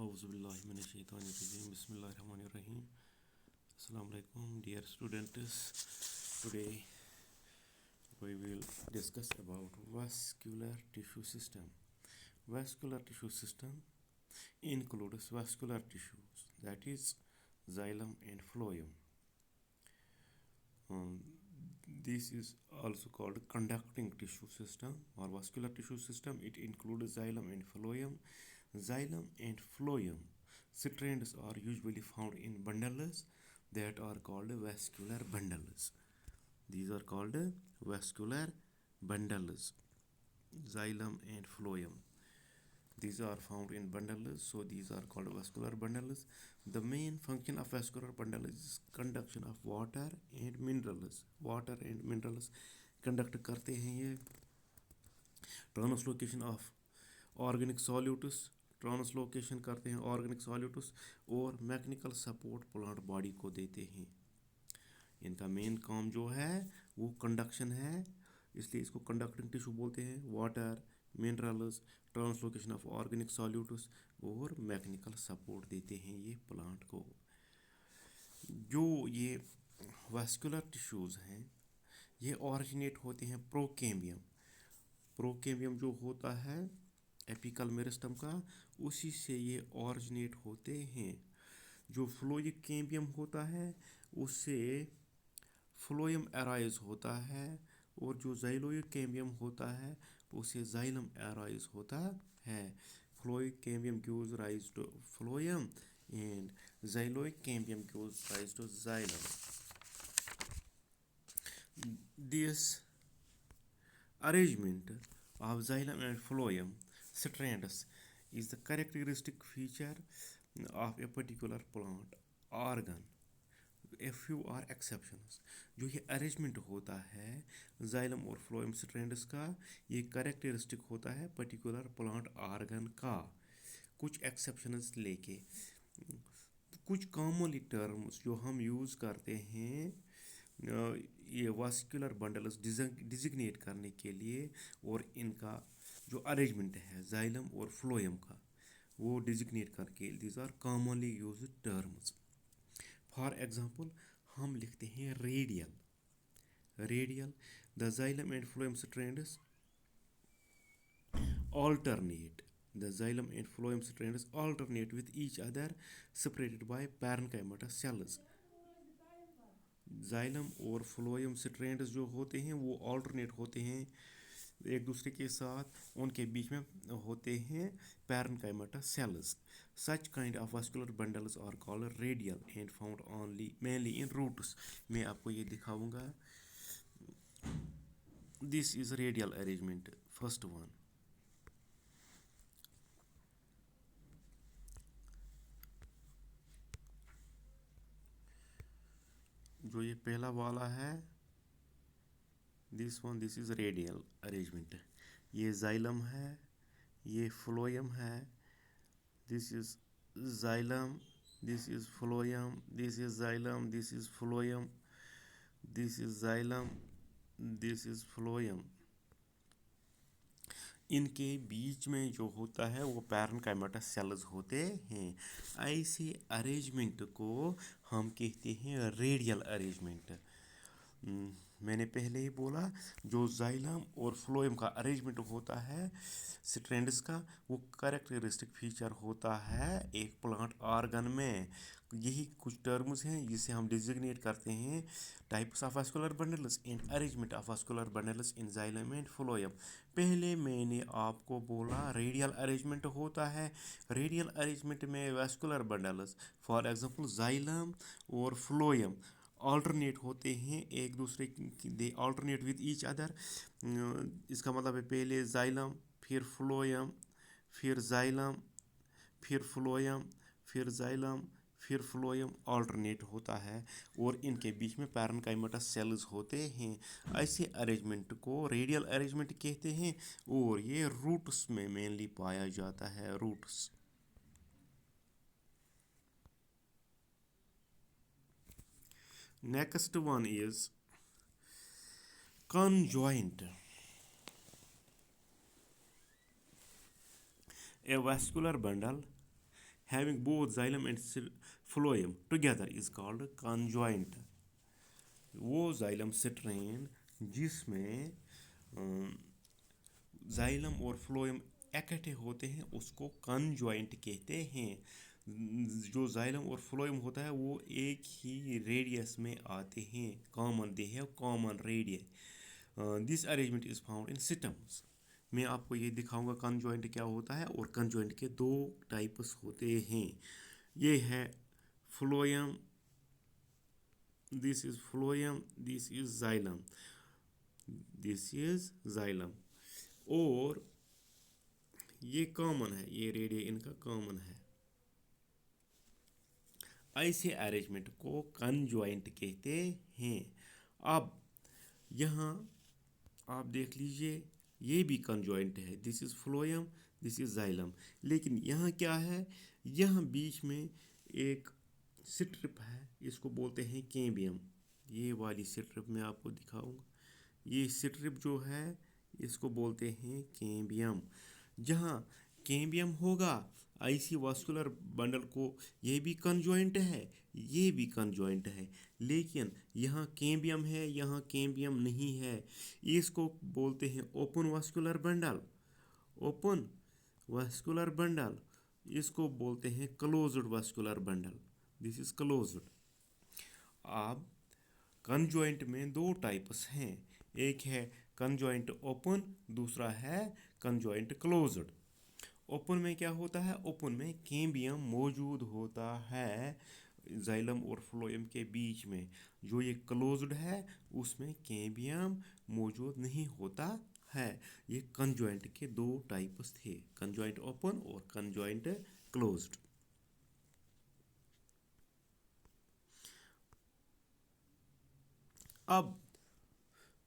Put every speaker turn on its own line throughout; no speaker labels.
Auzubillahiminash-shaytanir-rajim. Bismillahir-rahmanir-rahim. Assalamu alaikum, dear students. Today we will discuss about vascular tissue system. Vascular tissue system includes vascular tissues, that is xylem and phloem. Um, this is also called conducting tissue system or vascular tissue system. It includes xylem and phloem. Xylem and phloem strands are usually found in bundles that are called vascular bundles. These are called vascular bundles. Xylem and phloem. These are found in bundles, so these are called vascular bundles. The main function of vascular bundles is conduction of water and minerals. Water and minerals conduct करते हैं ये. Translocation of organic solutes, translocation करते हैं organic solutes और mechanical support plant body को देते हैं. इनका मेन काम जो है वो कंडक्शन है, इसलिए इसको कंडक्टिंग टिश्यू बोलते हैं. Water, minerals, translocation of organic solutes और मैकेनिकल सपोर्ट देते हैं ये प्लांट को. जो ये वास्कुलर टिश्यूज़ हैं ये ऑरिजिनेट होते हैं प्रोकेम्बियम. प्रोकेम्बियम जो होता है एपिकल मेरिस्टम का, उसी से ये ऑरिजिनेट होते हैं. जो फ्लोइक कैम्बियम होता है उससे फ्लोएम अराइज होता है, और जो जाइलोइक कैम्बियम होता है उससे जाइलम अराइज होता है. Phloic cambium gives rise to phloem and xyloic cambium gives rise to xylem. This arrangement of xylem and phloem strands is the characteristic feature of a particular plant organ. A few are exceptions. जो ये arrangement होता है xylem और phloem strands का, ये characteristic होता है particular plant organ का, कुछ एक्सेप्शंस लेके. कुछ कॉमनली टर्म्स जो हम यूज़ करते हैं ये वास्कुलर बंडल्स डिजिग्नेट करने के लिए, और इनका जो अरेंजमेंट है जाइलम और फ्लोएम का वो डिजिग्नेट करके, these are commonly used terms. For example हम लिखते हैं radial. Radial the xylem and phloem strands alternate. The xylem and phloem strands alternate with each other separated by parenchymatous cells. Xylem और phloem strands जो होते हैं वो alternate होते हैं एक दूसरे के साथ, उनके बीच में होते हैं parenchymatous cells. Such kind of vascular bundles are called radial and found only mainly in roots. मैं आपको ये दिखाऊंगा. This is radial arrangement, first one. जो ये पहला वाला है दिस इज रेडियल अरेंजमेंट. ये जाइलम है, ये फ्लोएम है. This is xylem, this is phloem, this is xylem, this is phloem, this is xylem, this is phloem. इनके बीच में जो होता है वो पैरेन्काइमेटस सेल्स होते हैं. ऐसे अरेंजमेंट को हम कहते हैं रेडियल अरेंजमेंट. मैंने पहले ही बोला जो जाइलम और फ्लोएम का अरेंजमेंट होता है स्ट्रैंड्स का, वो कैरेक्टरिस्टिक फीचर होता है एक प्लांट ऑर्गन में. यही कुछ टर्म्स हैं जिसे हम डिजिग्नेट करते हैं types of vascular bundles and arrangement of vascular bundles in xylem and phloem. पहले मैंने आपको बोला रेडियल अरेंजमेंट होता है. रेडियल अरेंजमेंट में vascular bundles for example xylem और फ्लोएम ऑल्टरनेट होते हैं एक दूसरे की, दे ऑल्टरनेट विद ईच अदर. इसका मतलब है पहले जाइलम, फिर फ्लोएम, फिर जाइलम, फिर फ्लोएम, फिर जाइलम, फिर फ्लोएम ऑल्टरनेट होता है, और इनके बीच में पैरेन्काइमेटस सेल्स होते हैं. ऐसे अरेंजमेंट को रेडियल अरेंजमेंट कहते हैं, और ये रूट्स में मेनली पाया जाता है. Roots. Next one is conjoint. A vascular bundle having both xylem and phloem together is called conjoint. वो xylem strain जिसमें xylem और phloem इकट्ठे होते हैं उसको conjoint कहते हैं। जो xylem और phloem होता है वो एक ही रेडियस में आते हैं, common, they have common radius. This arrangement is found in systems. मैं आपको ये दिखाऊंगा कंजॉइंट क्या होता है, और कंजॉइंट के दो टाइप्स होते हैं। ये है phloem, this is phloem, this is xylem, this is xylem. और ये कॉमन है, ये रेडियस इनका कॉमन है। ऐसे अरेंजमेंट को कंजॉइंट कहते हैं। अब यहाँ आप देख लीजिए, ये भी कंजॉइंट है, this is phloem, this is xylem. लेकिन यहाँ क्या है, यहाँ बीच में एक स्ट्रिप है, इसको बोलते हैं कैम्बियम। ये वाली स्ट्रिप मैं आपको दिखाऊंगा। ये स्ट्रिप जो है इसको बोलते हैं कैम्बियम। जहाँ कैम्बियम होगा ऐसी वास्कुलर बंडल को, ये भी कंजॉइंट है, ये भी कंजॉइंट है। लेकिन यहाँ कैम्बियम है, यहाँ कैम्बियम नहीं है, इसको बोलते हैं open vascular bundle, open vascular bundle. इसको बोलते हैं closed vascular bundle, this is closed. अब कंजॉइंट में दो टाइप्स हैं, एक है कंजॉइंट ओपन, दूसरा है कंजॉइंट क्लोज्ड। ओपन में क्या होता है, ओपन में कैम्बियम मौजूद होता है जाइलम और फ्लोएम के बीच में। जो ये क्लोज्ड है उसमें कैम्बियम मौजूद नहीं होता है। ये कंजॉइंट के दो टाइप्स थे, कंजॉइंट ओपन और कंजॉइंट क्लोज्ड। अब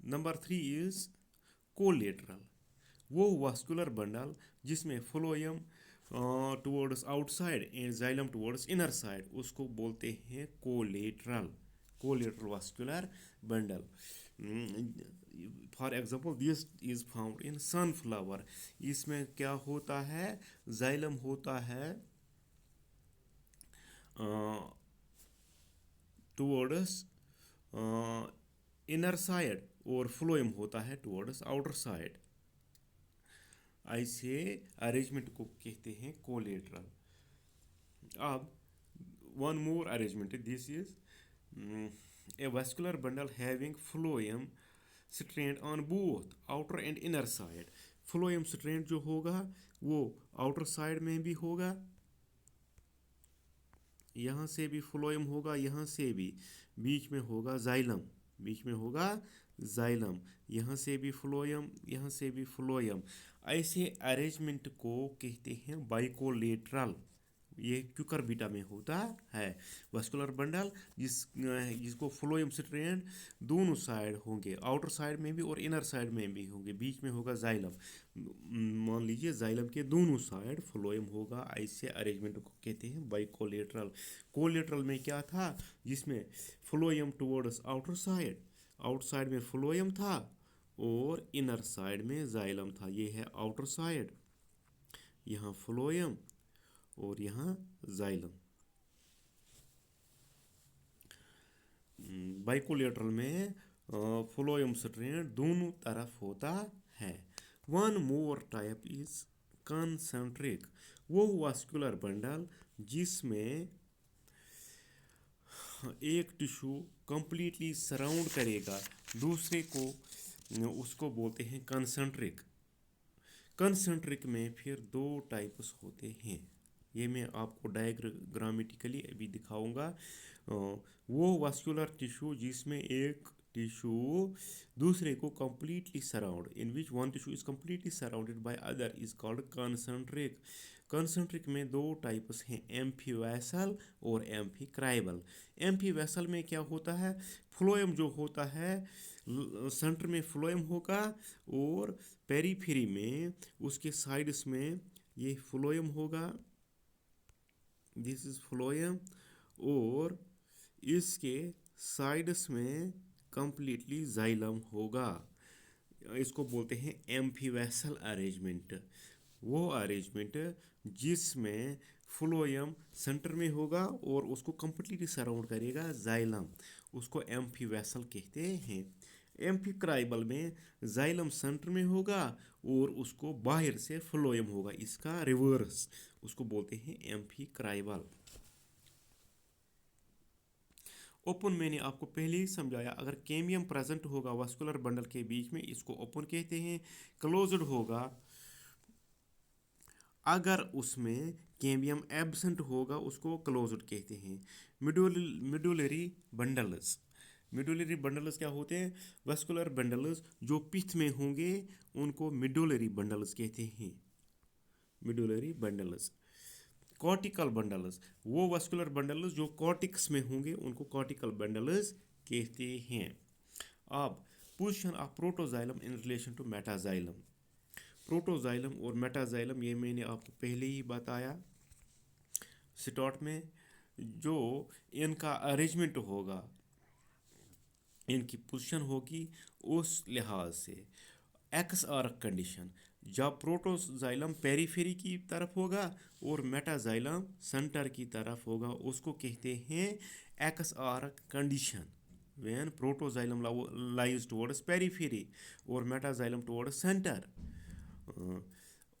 नंबर 3 इज कोलेटरल। वो वास्कुलर बंडल जिसमें phloem towards outside and xylem towards inner side, उसको बोलते हैं collateral, collateral vascular bundle. For example this is found in sunflower. इसमें क्या होता है, जाइलम होता है टुवर्ड्स इनर साइड और फ्लोएम होता है टुवर्ड्स आउटर साइड। ऐसे अरेंजमेंट को कहते हैं कोलेटरल। अब one more arrangement, this is a vascular bundle having phloem strand on both outer and inner side. Phloem strand जो होगा वो आउटर साइड में भी होगा, यहाँ से भी फ्लोएम होगा, यहाँ से भी, बीच में होगा जाइलम, बीच में होगा जाइलम, यहाँ से भी फ्लोएम, यहाँ से भी फ्लोएम। ऐसे अरेंजमेंट को कहते हैं बाइकोलेटरल। ये क्यूकरबिटा में होता है वास्कुलर बंडल जिसको फ्लोएम स्ट्रैंड दोनों साइड होंगे, आउटर साइड में भी और इनर साइड में भी होंगे, बीच में होगा जाइलम। मान लीजिए जाइलम के दोनों साइड फ्लोएम होगा। ऐसे अरेंजमेंट को कहते हैं बाइकोलेटरल। कोलेटरल में क्या था, जिसमें phloem towards outer side, outside में फ्लोएम था और इनर साइड में जाइलम था। ये है आउटर साइड, यहाँ फ्लोएम और यहाँ जाइलम। बाइकोलेटरल में फ्लोएम स्ट्रैंड दोनों तरफ होता है। One more type is concentric. वो वास्कुलर बंडल जिसमें एक टिश्यू कंप्लीटली सराउंड करेगा दूसरे को, उसको बोलते हैं कंसेंट्रिक। कंसेंट्रिक में फिर दो टाइप्स होते हैं, ये मैं आपको डायग्रामेटिकली अभी दिखाऊंगा। वो वास्कुलर टिश्यू जिसमें एक टिश्यू दूसरे को completely surround, in which one tissue is completely surrounded by other, is called concentric. Concentric में दो टाइप्स हैं, एम्फीवैसल और एम्फीक्राइबल। एम्फीवैसल में क्या होता है, फ्लोएम जो होता है सेंटर में फ्लोएम होगा और पेरीफेरी में उसके साइड्स में ये फ्लोएम होगा, दिस इज फ्लोएम, और इसके साइड्स में कंप्लीटली जाइलम होगा। इसको बोलते हैं एम्फीवैसल अरेंजमेंट। वो अरेंजमेंट जिसमें फ्लोएम सेंटर में होगा और उसको कंप्लीटली सराउंड करेगा जाइलम, उसको एम्फी वेसल कहते हैं। एम्फी क्राइबल में जाइलम सेंटर में होगा और उसको बाहर से फ्लोएम होगा, इसका रिवर्स, उसको बोलते हैं एम्फी क्राइबल। ओपन मैंने आपको पहले ही समझाया, अगर कैम्बियम प्रेजेंट होगा वास्कुलर बंडल के बीच में इसको ओपन कहते हैं। क्लोज्ड होगा अगर उसमें कैम्बियम एब्सेंट होगा उसको क्लोज्ड कहते हैं। मिडुलरी बंडल्स, मिडुलरी बंडल्स क्या होते हैं? वास्कुलर बंडल्स जो पिथ में होंगे उनको मिडुलरी बंडल्स कहते हैं, मिडुलरी बंडल्स। कॉर्टिकल बंडल्स, वो वास्कुलर बंडल्स जो कॉर्टिक्स में होंगे उनको कॉर्टिकल बंडल्स कहते हैं। अब position of protoxylem in relation to metaxylem. Protoxylem और मेटाजाइलम ये मैंने आपको पहले ही बताया स्टार्ट में। जो इनका अरेंजमेंट होगा, इनकी पोजीशन होगी उस लिहाज से। एक्स आर्क कंडीशन, जब प्रोटोजाइलम पेरीफेरी की तरफ होगा और मेटाजाइलम सेंटर की तरफ होगा उसको कहते हैं x arc condition. When protoxylem lies towards periphery और मेटाजाइलम टुवर्ड्स सेंटर।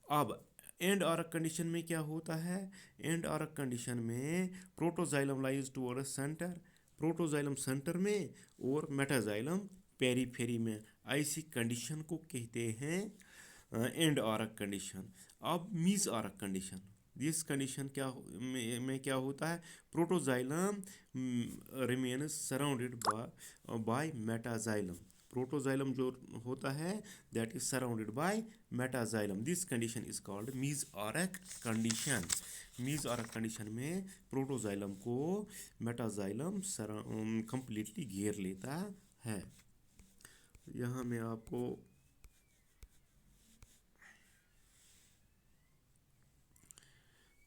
अब एंड आर्क कंडीशन में क्या होता है? एंड आर्क कंडीशन में protoxylem lies towards centre, protoxylem centre में और मेटाजाइलम पेरीफेरी में। ऐसी कंडीशन को कहते हैं एंड आर्क कंडीशन। अब मीज आर्क कंडीशन, दिस कंडीशन में क्या होता है? Protoxylem remains surrounded by metaxylem, protoxylem जो होता है that is surrounded by metaxylem. This condition is called मीज आर्क कंडीशन। मीज आर्क कंडीशन में प्रोटोजाइलम को मेटाजाइलम कंप्लीटली घेर लेता है। यहाँ मैं आपको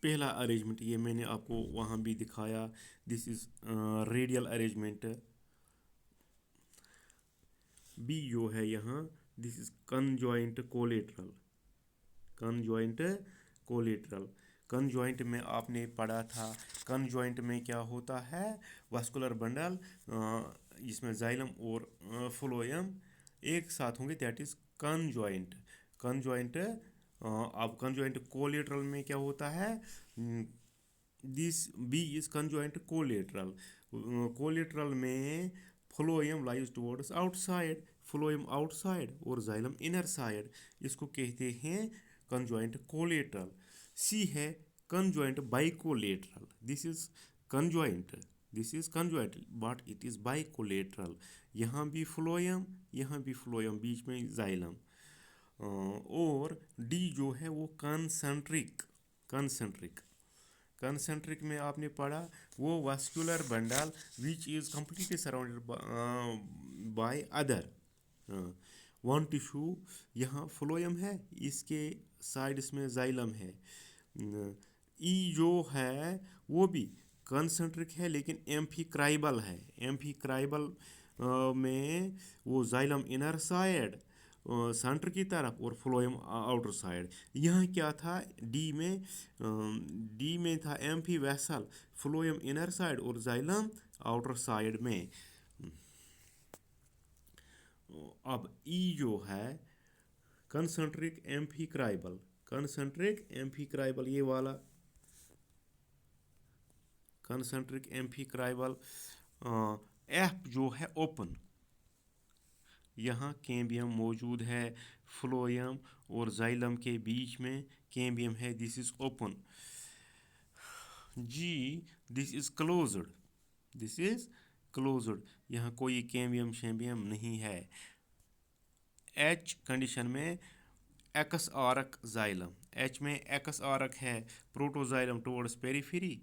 पहला अरेंजमेंट, ये मैंने आपको वहाँ भी दिखाया, this is radial arrangement. B जो है यहाँ, this is conjoint collateral, conjoint collateral. Conjoint में आपने पढ़ा था, कंजॉइंट में क्या होता है? वास्कुलर बंडल जिसमें जाइलम और फ्लोएम एक साथ होंगे, दैट इज कंजॉइंट। कंजॉइंट अब कंजॉइंट कोलेटरल में क्या होता है? This B is conjoint collateral. Collateral में phloem lies towards outside, phloem outside और जाइलम इनर साइड, इसको कहते हैं कंजॉइंट कोलेटरल। सी है conjoint bicollateral, this is conjoint, this is conjoint but it is bicollateral. यहाँ भी फ्लोएम, यहाँ भी फ्लोएम, बीच में जाइलम। और डी जो है वो कंसेंट्रिक, कंसेंट्रिक, कंसेंट्रिक में आपने पढ़ा वो vascular bundle which is completely surrounded by other one tissue. यहाँ फ्लोएम है, इसके साइड्स में जाइलम है। ई जो है वो भी कंसेंट्रिक है लेकिन एम्फीक्राइबल है। एम्फीक्राइबल में वो जाइलम इनर साइड सेंटर की तरफ और फ्लोएम आउटर साइड। यहाँ क्या था? डी में था amphi vessel, phloem inner side और जाइलम आउटर साइड में। अब ई जो है कंसेंट्रिक एम्फीक्राइबल, कंसेंट्रिक एम्फीक्राइबल ये वाला कंसेंट्रिक एम्फीक्राइबल। एफ जो है ओपन, यहाँ कैम्बियम मौजूद है, फ्लोएम और जाइलम के बीच में कैम्बियम है, दिस इज ओपन। जी this is closed, this is closed, यहाँ कोई कैम्बियम शैम्बियम नहीं है। एच कंडीशन में एक्स आर्क जाइलम, एच में एक्स आर्क है, protoxylem towards periphery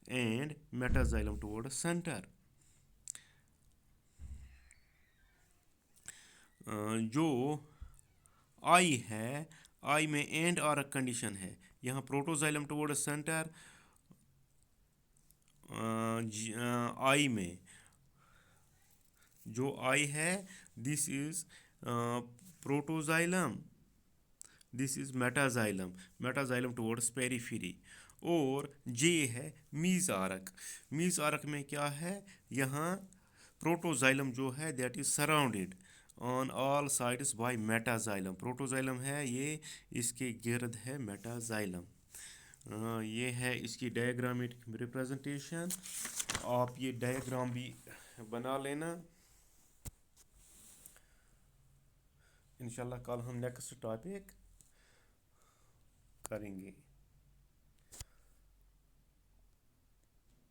and metaxylem towards centre. जो आई है, आई में एंड आर्क कंडीशन है, यहाँ प्रोटोजाइलम टुवर्ड्स सेंटर। आई में जो आई है this is protoxylem, this is metaxylem, metaxylem towards periphery. और जे है मीज़ारक। मीज़ारक में क्या है, यहाँ प्रोटोजाइलम जो है that is surrounded on all sides by metaxylem. Protoxylem है ये, इसके गिर्द है मेटाजाइलम। ये है इसकी डायग्रामेटिक रिप्रेजेंटेशन। आप ये डायग्राम भी बना लेना। इंशाल्लाह कल हम नेक्स्ट टॉपिक करेंगे।